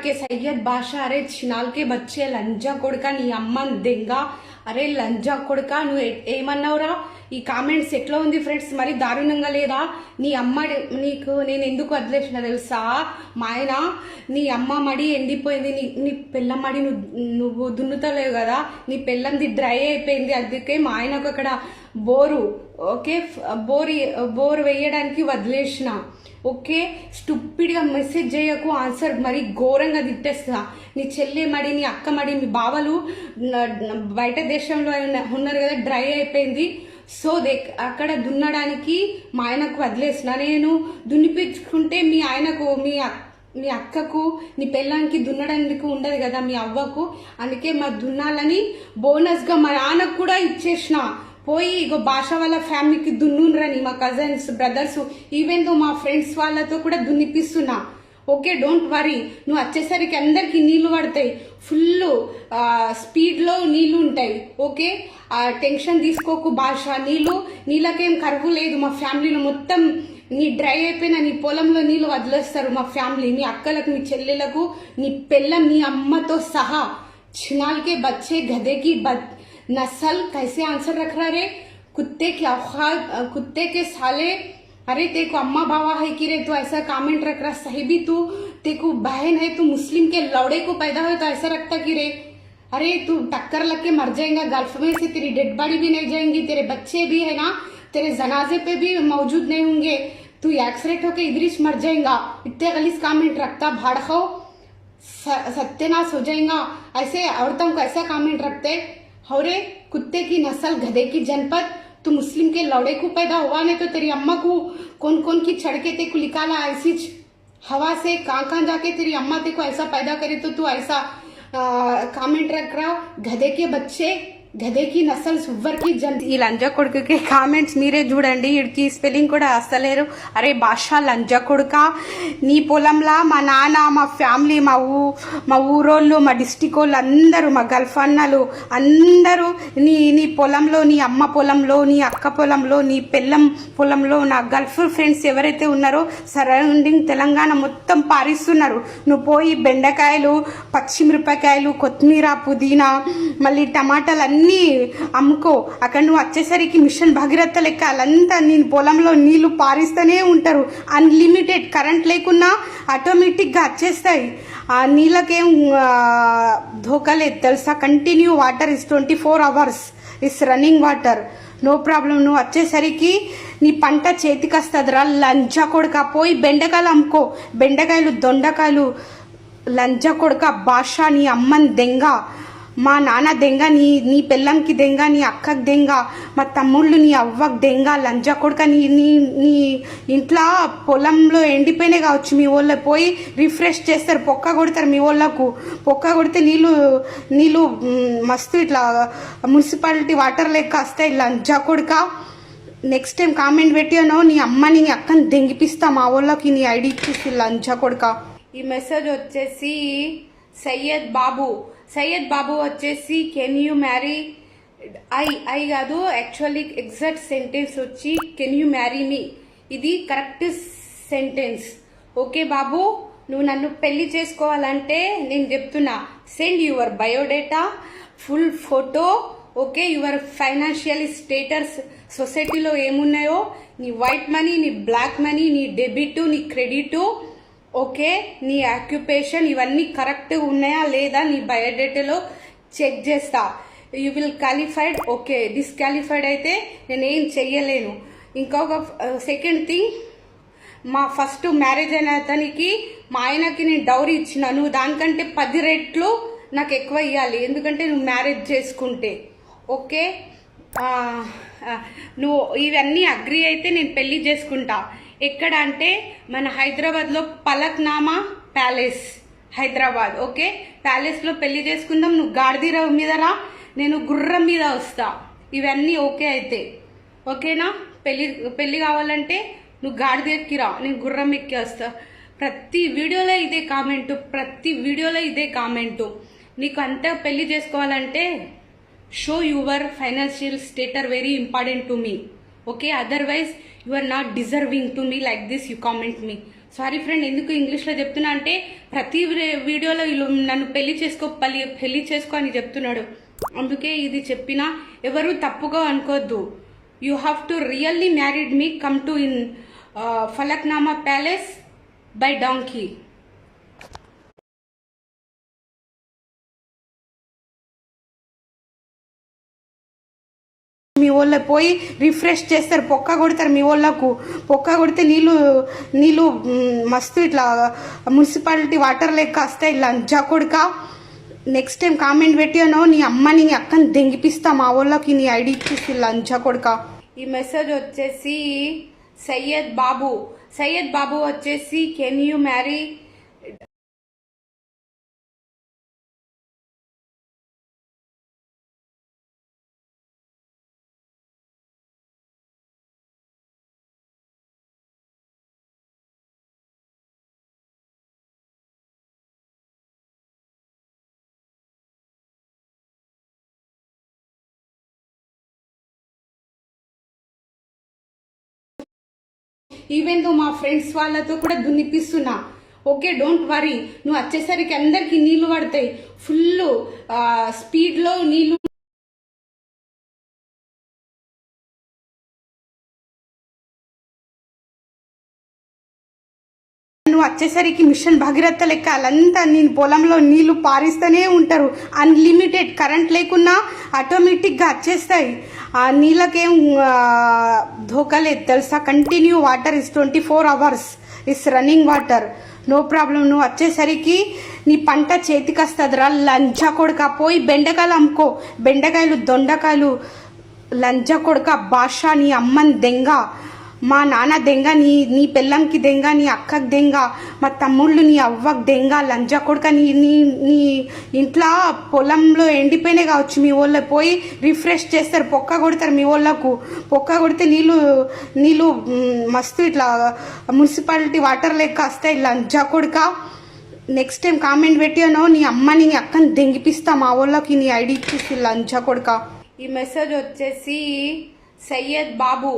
के सैयद बादशाह अरे छिनाल के बच्चे లంజా కొడుక నీ అమ్మని దెంగ అరే లంజా కొడుక నువ్వు ఏమన్నావురా ఈ కామెంట్స్ ఎట్లా ఉంది ఫ్రెండ్స్ మరి దారుణంగా లేదా నీ అమ్మ నీకు నేను ఎందుకు వదిలేసిన తెలుసా మా ఆయన నీ అమ్మ మడి ఎండిపోయింది నీ పిల్లం మడి నువ్వు దున్నుతలేవు కదా నీ పిల్లంది డ్రై అయిపోయింది అందుకే మా ఆయనకు అక్కడ బోరు ఓకే బోర్ వేయడానికి వదిలేసిన ఓకే స్టూపిడ్గా మెసేజ్ చేయకు ఆన్సర్ మరి ఘోరంగా తిట్టేస్తా నీ చెల్లి మడి నీ అక్క మడి మీ బావలు బయట దేశంలో ఉన్నారు కదా డ్రై అయిపోయింది సో అక్కడ దున్నడానికి మా ఆయనకు వదిలేసిన నేను దున్నిపించుకుంటే మీ ఆయనకు మీ అక్కకు నీ పెళ్ళానికి దున్నడానికి ఉండదు కదా మీ అవ్వకు అందుకే మా దున్నాలని బోనస్గా మా నాన్నకు కూడా ఇచ్చేసిన పోయి ఇగో భాష వాళ్ళ ఫ్యామిలీకి దున్నురని మా కజన్స్ బ్రదర్స్ ఈవెన్ తో మా ఫ్రెండ్స్ వాళ్ళతో కూడా దున్నిపిస్తున్నా ఓకే డోంట్ వరీ నువ్వు వచ్చేసరికి అందరికి నీళ్లు పడతాయి ఫుల్ స్పీడ్లో నీళ్లు ఉంటాయి ఓకే టెన్షన్ తీసుకోకు భాష నీళ్ళకేం కరువు లేదు మా ఫ్యామిలీలో మొత్తం నీ డ్రై అయిపోయిన నీ పొలంలో నీళ్ళు వదిలేస్తారు మా ఫ్యామిలీ మీ అక్కలకు మీ చెల్లెలకు నీ పెళ్ళం నీ అమ్మతో సహా చినాల్కే బచ్చే గదేకి नस्ल कैसे आंसर रख रहा रे कुत्ते के औकात कुत्ते के साले अरे तेको अम्मा बाबा है कि रे तो ऐसा कमेंट रख रहा सही भी तू तेको बहन है तू मुस्लिम के लौड़े को पैदा हो तो ऐसा रखता कि रे अरे तू टक्कर लग के मर जाएगा गल्फ में से तेरी डेड बॉडी भी नहीं जाएंगी तेरे बच्चे भी है ना तेरे जनाजे पे भी मौजूद नहीं होंगे तू एक्सीडेंट होके इधरिश मर जाएगा इतने गलीस कमेंट रखता भाड़ खाओ सत्यानाश हो जाएगा ऐसे औरतों को ऐसा कमेंट रखते हौरे कुत्ते की नस्ल गधे की जनपद तू मुस्लिम के लौड़े को पैदा हुआ नहीं तो तेरी अम्मा को कौन की छड़के ते को निकाला ऐसी हवा से कहाँ जाके तेरी अम्मा ते को ऐसा पैदा करे तो तू ऐसा कमेंट रख रहा गधे के बच्चे గదేకి నసల్ సువ్వర్కి జన్ ఈ లంజా కొడుకుకి కామెంట్స్ మీరే చూడండి వీడికి స్పెల్లింగ్ కూడా వస్తలేరు అరే భాష లంజా కొడుక నీ పొలంలా మా నాన్న మా ఫ్యామిలీ మా ఊరోళ్ళు మా డిస్టిక్ వాళ్ళు అందరూ మా గల్ఫ్ అన్నలు అందరూ నీ పొలంలో నీ అమ్మ పొలంలో నీ అక్క పొలంలో నీ పెళ్ళం పొలంలో నా గల్ఫ్ ఫ్రెండ్స్ ఎవరైతే ఉన్నారో సరౌండింగ్ తెలంగాణ మొత్తం పారిస్తున్నారు నువ్వు పోయి బెండకాయలు పచ్చిమిరపకాయలు కొత్తిమీర పుదీనా మళ్ళీ టమాటాలు అన్నీ అమ్ముకో అక్కడ నువ్వు వచ్చేసరికి మిషన్ భగీరథ లెక్క వాళ్ళంతా నీ పొలంలో నీళ్లు పారిస్తూనే ఉంటారు అన్లిమిటెడ్ కరెంట్ లేకున్నా ఆటోమేటిక్గా వచ్చేస్తాయి ఆ నీళ్ళకేం ధోకలేదు తెలుసా continue water is 24 hours is running water no problem నువ్వు వచ్చేసరికి నీ పంట చేతికి వస్తుందిరా లంజా కొడుక పోయి బెండకాయలు అమ్ముకో బెండకాయలు దొండకాయలు లంజా కొడుక భాష నీ అమ్మని దెంగ మా నాన్న దెంగ నీ పెళ్ళంకి దెంగ నీ అక్కకి దెంగ మా తమ్ముళ్ళు నీ అవ్వకి దెంగ లంజా కొడుక నీ ఇంట్లో పొలంలో ఎండిపోయినాయి కావచ్చు మీ వాళ్ళకి పోయి రిఫ్రెష్ చేస్తారు పొక్క కొడతారు మీ వాళ్ళకు పొక్క కొడితే నీళ్ళు మస్తు ఇట్లా మున్సిపాలిటీ వాటర్ లెక్క వస్తాయి లంజా కొడుక నెక్స్ట్ టైం కామెంట్ పెట్టానో నీ అమ్మని నీ అక్కని దెంగిపిస్తా మా వాళ్ళకి నీ ఐడి ఇచ్చేసి లంజా కొడుక ఈ మెసేజ్ వచ్చేసి సయ్యద్ బాబు వచ్చేసి కెన్ యూ మ్యారీ ఐ కాదు యాక్చువల్లీ ఎగ్జాక్ట్ సెంటెన్స్ వచ్చి కెన్ యూ మ్యారీ మీ ఇది కరెక్ట్ సెంటెన్స్ ఓకే బాబు నువ్వు నన్ను పెళ్లి చేసుకోవాలంటే నేను చెప్తున్నా send your biodata full photo okay your financial status సొసైటీలో ఏమున్నాయో నీ వైట్ మనీ నీ బ్లాక్ మనీ నీ డెబిట్ నీ క్రెడిట్ ఓకే నీ ఆక్యుపేషన్ ఇవన్నీ కరెక్ట్గా ఉన్నాయా లేదా నీ బయోడేటాలో చెక్ చేస్తా you will qualified okay disqualified అయితే నేనేం చెయ్యలేను ఇంకొక సెకండ్ థింగ్ మా ఫస్ట్ మ్యారేజ్ అయిన అతనికి మా ఆయనకి నేను డౌరీ ఇచ్చిన నువ్వు దానికంటే 10 రెట్లు నాకు ఎక్కువ ఇవ్వాలి ఎందుకంటే నువ్వు మ్యారేజ్ చేసుకుంటే ఓకే నువ్వు ఇవన్నీ అగ్రి అయితే నేను పెళ్లి చేసుకుంటా ఎక్కడ అంటే మన హైదరాబాద్లో పలక్నామా ప్యాలెస్ హైదరాబాద్ ఓకే ప్యాలెస్లో పెళ్లి చేసుకుందాం నువ్వు గాడిద మీద రా నేను గుర్రం మీద వస్తా ఇవన్నీ ఓకే అయితే ఓకేనా పెళ్లి కావాలంటే నువ్వు గాడిద ఎక్కిరా నేను గుర్రం ఎక్కి వస్తా ప్రతి వీడియోలో ఇదే కామెంటు నీకు అంతా పెళ్లి చేసుకోవాలంటే show your financial status very important to me okay, otherwise you are not deserving to me like this you comment me. Sorry friend, ఎందుకు ఇంగ్లీష్లో చెప్తున్నా అంటే ప్రతి వీడియోలో వీళ్ళు నన్ను పెళ్లి చేసుకో అని చెప్తున్నాడు. అందుకే ఇది చెప్పినా ఎవరు తప్పుగా అనుకోవద్దు. You have to really married me, come to in Falaknuma palace by donkey. మీ వాళ్ళకి పోయి రిఫ్రెష్ చేస్తారు, పొక్క కొడతారు. మీ వాళ్ళకు పొక్క కొడితే నీళ్ళు మస్తు ఇట్లా మున్సిపాలిటీ వాటర్ లెక్క వస్తాయి. లంజా కొడుక, నెక్స్ట్ టైం కామెంట్ పెట్టానో నీ అమ్మని నీ అక్కని దెంగిపిస్తా, మా వాళ్ళకి నీ ఐడి ఇచ్చేసి లంజా కొడుక. ఈ మెసేజ్ వచ్చేసి సయ్యద్ బాబు వచ్చేసి కెన్ యూ మ్యారీ ఈవెన్ తో మా ఫ్రెండ్స్ వాళ్ళతో కూడా దున్నిపిస్తున్నా. Okay, don't worry. నువ్వు వచ్చేసరికి అందరికి నీళ్లు పడతాయి, ఫుల్ స్పీడ్లో నీళ్లు. నువ్వు వచ్చేసరికి మిషన్ భగీరథ లెక్క వాళ్ళంతా నేను పొలంలో నీళ్లు పారిస్తూనే ఉంటారు. అన్లిమిటెడ్ కరెంట్ లేకున్నా ఆటోమేటిక్గా వచ్చేస్తాయి. ఆ నీళ్ళకేం ధోకా లేదు తెలుసా. Continue water is 24 hours is running water, no problem. నువ్వు వచ్చేసరికి నీ పంట చేతికి వస్తుందిరా లంచా కొడుక. పోయి బెండకాయలు అమ్ముకో, బెండకాయలు దొండకాయలు. లంచా కొడుక భాష, నీ అమ్మని దెంగ, మా నాన్న దెంగ, నీ పెళ్ళంకి దెంగ, నీ అక్కకి దెంగ, మా తమ్ముళ్ళు నీ అవ్వకి దెంగ. లంజా కొడుక, నీ ఇంట్లో పొలంలో ఎండిపోయినాయి కావచ్చు. మీ వాళ్ళకి పోయి రిఫ్రెష్ చేస్తారు, పొక్క కొడతారు. మీ వాళ్ళకు పొక్క కొడితే నీళ్ళు మస్తు ఇట్లా మున్సిపాలిటీ వాటర్ లెక్క వస్తాయి. లంజా కొడుక, నెక్స్ట్ టైం కామెంట్ పెట్టానో నీ అమ్మని నీ అక్కని దెంగిపిస్తా, మా వాళ్ళకి నీ ఐడి ఇచ్చేసి లంజా కొడుక. ఈ మెసేజ్ వచ్చేసి సయ్యద్ బాబు